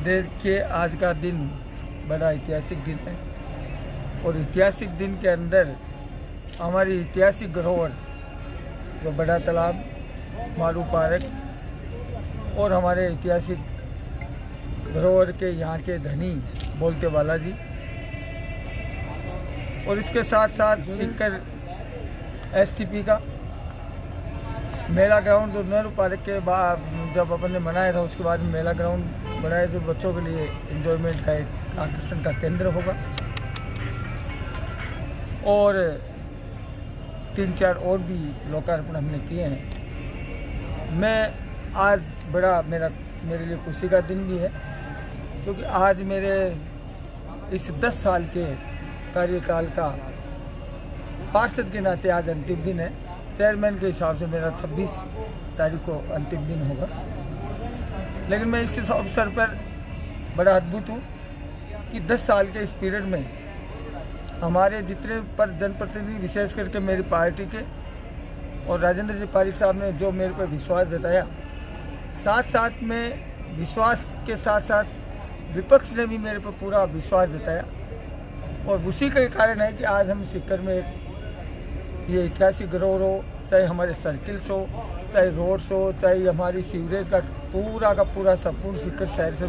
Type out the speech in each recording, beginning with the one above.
देखिए, आज का दिन बड़ा ऐतिहासिक दिन है और ऐतिहासिक दिन के अंदर हमारी ऐतिहासिक धरोहर जो बड़ा तालाब, मारू पार्क और हमारे ऐतिहासिक धरोहर के यहाँ के धनी बोलते बालाजी और इसके साथ साथ सीकर एसटीपी का मेला ग्राउंड जो नेहरू पार्क के बाद जब अपन ने बनाया था उसके बाद मेला ग्राउंड बनाया जो बच्चों के लिए एंजॉयमेंट का एक आकर्षण का केंद्र होगा और 3-4 और भी लोकार्पण हमने किए हैं। मैं आज बड़ा मेरे लिए खुशी का दिन भी है क्योंकि आज मेरे इस 10 साल के कार्यकाल का पार्षद के नाते आज अंतिम दिन है। चेयरमैन के हिसाब से मेरा 26 तारीख को अंतिम दिन होगा, लेकिन मैं इस अवसर पर बड़ा अद्भुत हूँ कि 10 साल के इस पीरियड में हमारे जितने पर जनप्रतिनिधि विशेष करके मेरी पार्टी के और राजेंद्र जी पारिक साहब ने जो मेरे पर विश्वास जताया, साथ साथ में विश्वास के साथ साथ विपक्ष ने भी मेरे पर पूरा विश्वास जताया और उसी का कारण है कि आज हम सीकर में ये ऐतिहासिक धरोहर हो, चाहे हमारे सर्किल्स हो, चाहे रोड्स हो, चाहे हमारी सीवरेज का पूरा संपूर्ण सीकर शहर से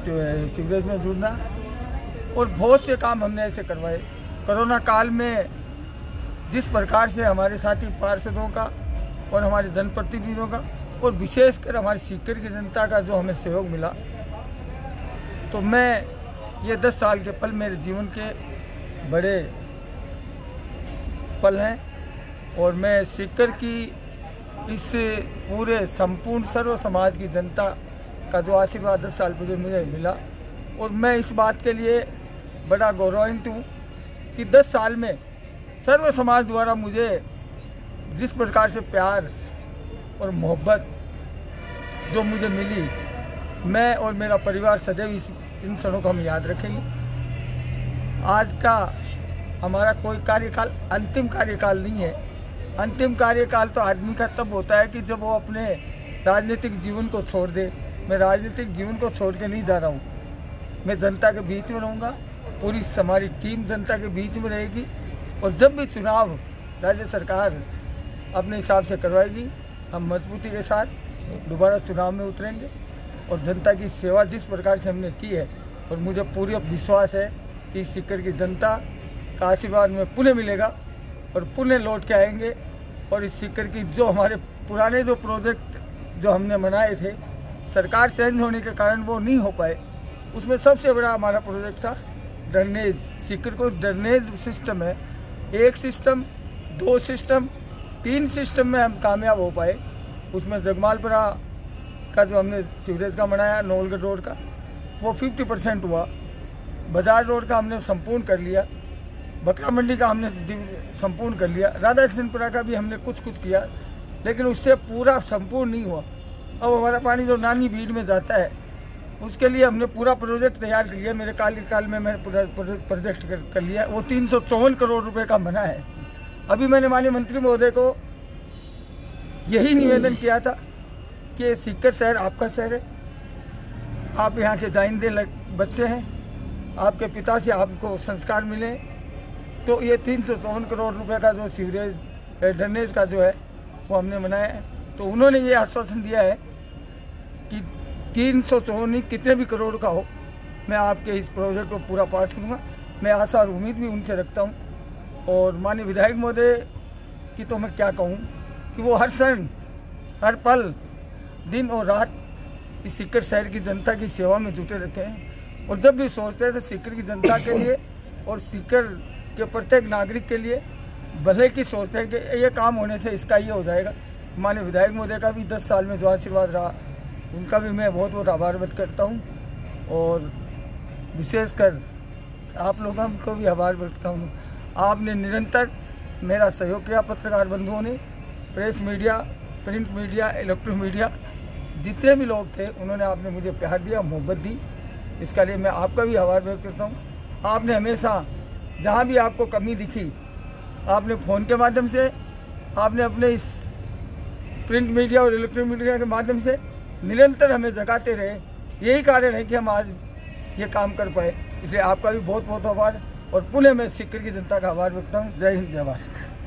जो है सीवरेज में जुड़ना और बहुत से काम हमने ऐसे करवाए। कोरोना काल में जिस प्रकार से हमारे साथी पार्षदों का और हमारे जनप्रतिनिधियों का और विशेषकर हमारी सीकर की जनता का जो हमें सहयोग मिला, तो मैं ये 10 साल के पल मेरे जीवन के बड़े पल हैं और मैं सीकर की इस पूरे संपूर्ण सर्व समाज की जनता का जो आशीर्वाद 10 साल पहले मुझे मिला और मैं इस बात के लिए बड़ा गौरवान्वित हूँ कि 10 साल में सर्व समाज द्वारा मुझे जिस प्रकार से प्यार और मोहब्बत जो मुझे मिली, मैं और मेरा परिवार सदैव इन क्षणों को हम याद रखेंगे। आज का हमारा कोई कार्यकाल अंतिम कार्यकाल नहीं है। अंतिम कार्यकाल तो आदमी का तब होता है कि जब वो अपने राजनीतिक जीवन को छोड़ दे। मैं राजनीतिक जीवन को छोड़ के नहीं जा रहा हूँ, मैं जनता के बीच में रहूँगा, पूरी हमारी टीम जनता के बीच में रहेगी और जब भी चुनाव राज्य सरकार अपने हिसाब से करवाएगी, हम मजबूती के साथ दोबारा चुनाव में उतरेंगे और जनता की सेवा जिस प्रकार से हमने की है और मुझे पूरा विश्वास है कि सीकर की जनता का आशीर्वाद में पुनः मिलेगा और पुनः लौट के आएंगे और इस सीकर की जो हमारे पुराने जो प्रोजेक्ट जो हमने बनाए थे, सरकार चेंज होने के कारण वो नहीं हो पाए। उसमें सबसे बड़ा हमारा प्रोजेक्ट था ड्रेनेज। सीकर को ड्रेनेज सिस्टम है, 1 सिस्टम, 2 सिस्टम, 3 सिस्टम में हम कामयाब हो पाए। उसमें जगमालपुरा का जो हमने सीवरेज का बनाया, नौलगढ़ रोड का, वो 50% हुआ। बाजार रोड का हमने संपूर्ण कर लिया, बकरा मंडी का हमने संपूर्ण कर लिया, राधा कृष्णपुरा का भी हमने कुछ किया, लेकिन उससे पूरा संपूर्ण नहीं हुआ। अब हमारा पानी जो नानी भीड़ में जाता है उसके लिए हमने पूरा प्रोजेक्ट तैयार कर लिया। मेरे कार्यकाल में मैंने पूरा प्रोजेक्ट कर लिया, वो 354 करोड़ रुपए का बना है। अभी मैंने माननीय मंत्री महोदय को यही निवेदन किया था कि सीकर शहर आपका शहर है, आप यहाँ के जाइंदे बच्चे हैं, आपके पिता से आपको संस्कार मिले, तो ये 354 करोड़ रुपए का जो सीवरेज ड्रेनेज का जो है वो हमने बनाया है। तो उन्होंने ये आश्वासन दिया है कि 354 कितने भी करोड़ का हो, मैं आपके इस प्रोजेक्ट को पूरा पास करूँगा। मैं आशा और उम्मीद भी उनसे रखता हूँ और माननीय विधायक महोदय की तो मैं क्या कहूँ कि वो हर क्षण हर पल दिन और रात इस सीकर शहर की जनता की सेवा में जुटे रहते हैं और जब भी सोचते हैं तो सीकर की जनता के लिए और सीकर के प्रत्येक नागरिक के लिए भले की सोचते हैं कि ये काम होने से इसका ये हो जाएगा। माननीय विधायक महोदय का भी 10 साल में जो आशीर्वाद रहा, उनका भी मैं बहुत आभार व्यक्त करता हूँ और विशेषकर आप लोगों को भी आभार व्यक्त करता हूँ। आपने निरंतर मेरा सहयोग किया, पत्रकार बंधुओं ने, press media, print media, electronic media, जितने भी लोग थे उन्होंने आपने मुझे प्यार दिया, मोहब्बत दी, इसका लिए मैं आपका भी आभार व्यक्त करता हूँ। आपने हमेशा जहाँ भी आपको कमी दिखी, आपने फ़ोन के माध्यम से, आपने अपने इस प्रिंट मीडिया और इलेक्ट्रॉनिक मीडिया के माध्यम से निरंतर हमें जगाते रहे यही कारण है कि हम आज ये काम कर पाए। इसलिए आपका भी बहुत बहुत आभार और पुणे में सीकर की जनता का आभार व्यक्त हूँ। जय हिंद, जय भारत।